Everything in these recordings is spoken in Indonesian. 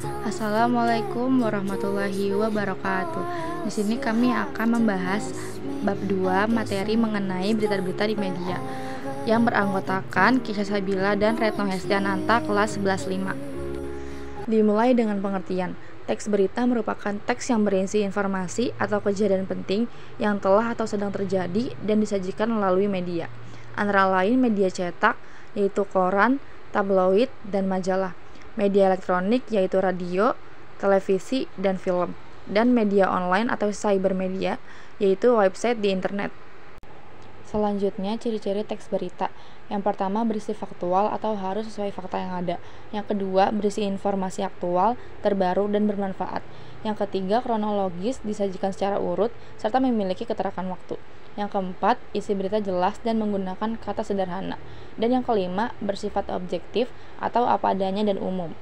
Assalamualaikum warahmatullahi wabarakatuh. Di sini kami akan membahas bab 2 materi mengenai berita-berita di media yang beranggotakan Kisah Sabila dan Retno Hestiananta kelas 11.5. Dimulai dengan pengertian. Teks berita merupakan teks yang berisi informasi atau kejadian penting yang telah atau sedang terjadi dan disajikan melalui media. Antara lain media cetak, yaitu koran, tabloid, dan majalah. Media elektronik, yaitu radio, televisi, dan film. Dan media online atau cybermedia, yaitu website di internet. Selanjutnya, ciri-ciri teks berita. Yang pertama, berisi faktual atau harus sesuai fakta yang ada. Yang kedua, berisi informasi aktual, terbaru, dan bermanfaat. Yang ketiga, kronologis, disajikan secara urut, serta memiliki keterangan waktu. Yang keempat, isi berita jelas dan menggunakan kata sederhana. Dan yang kelima, bersifat objektif atau apa adanya dan umum.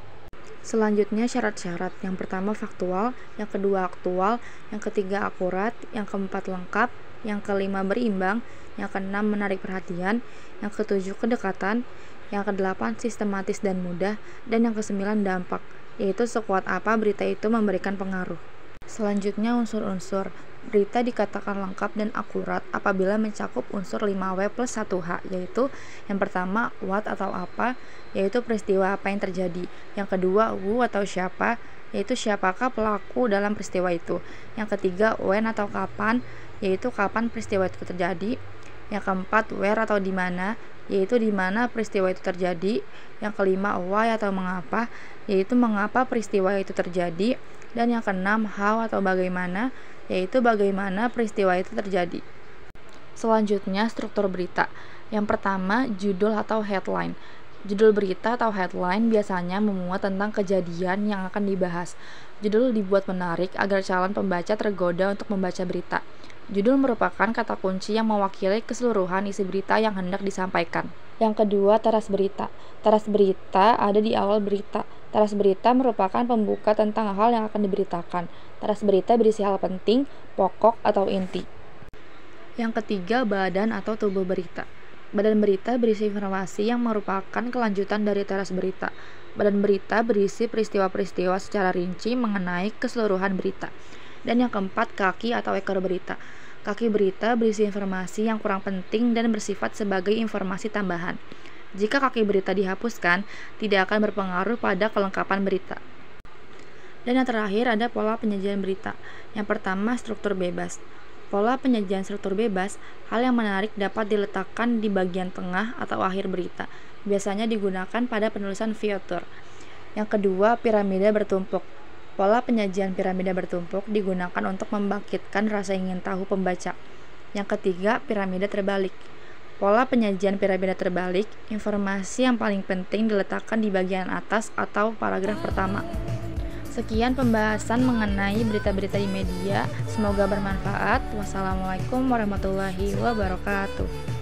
Selanjutnya, syarat-syarat. Yang pertama, faktual. Yang kedua, aktual. Yang ketiga, akurat. Yang keempat, lengkap. Yang kelima, berimbang. Yang keenam, menarik perhatian. Yang ketujuh, kedekatan. Yang kedelapan, sistematis dan mudah. Dan yang kesembilan, dampak, yaitu sekuat apa berita itu memberikan pengaruh. Selanjutnya, unsur-unsur. Berita dikatakan lengkap dan akurat apabila mencakup unsur 5W plus 1H, yaitu yang pertama, what atau apa, yaitu peristiwa apa yang terjadi. Yang kedua, who atau siapa, yaitu siapakah pelaku dalam peristiwa itu. Yang ketiga, when atau kapan, yaitu kapan peristiwa itu terjadi. Yang keempat, where atau di mana, yaitu di mana peristiwa itu terjadi. Yang kelima, why atau mengapa, yaitu mengapa peristiwa itu terjadi. Dan yang keenam, how atau bagaimana, yaitu bagaimana peristiwa itu terjadi. Selanjutnya, struktur berita. Yang pertama, judul atau headline. Judul berita atau headline biasanya memuat tentang kejadian yang akan dibahas. Judul dibuat menarik agar calon pembaca tergoda untuk membaca berita. Judul merupakan kata kunci yang mewakili keseluruhan isi berita yang hendak disampaikan. Yang kedua, teras berita. Teras berita ada di awal berita. Teras berita merupakan pembuka tentang hal yang akan diberitakan. Teras berita berisi hal penting, pokok, atau inti. Yang ketiga, badan atau tubuh berita. Badan berita berisi informasi yang merupakan kelanjutan dari teras berita. Badan berita berisi peristiwa-peristiwa secara rinci mengenai keseluruhan berita. Dan yang keempat, kaki atau ekor berita. Kaki berita berisi informasi yang kurang penting dan bersifat sebagai informasi tambahan. Jika kaki berita dihapuskan, tidak akan berpengaruh pada kelengkapan berita. Dan yang terakhir ada pola penyajian berita. Yang pertama, struktur bebas. Pola penyajian struktur bebas, hal yang menarik dapat diletakkan di bagian tengah atau akhir berita. Biasanya digunakan pada penulisan fitur. Yang kedua, piramida bertumpuk. Pola penyajian piramida bertumpuk digunakan untuk membangkitkan rasa ingin tahu pembaca. Yang ketiga, piramida terbalik. Pola penyajian piramida terbalik, informasi yang paling penting diletakkan di bagian atas atau paragraf pertama. Sekian pembahasan mengenai berita-berita di media. Semoga bermanfaat. Wassalamualaikum warahmatullahi wabarakatuh.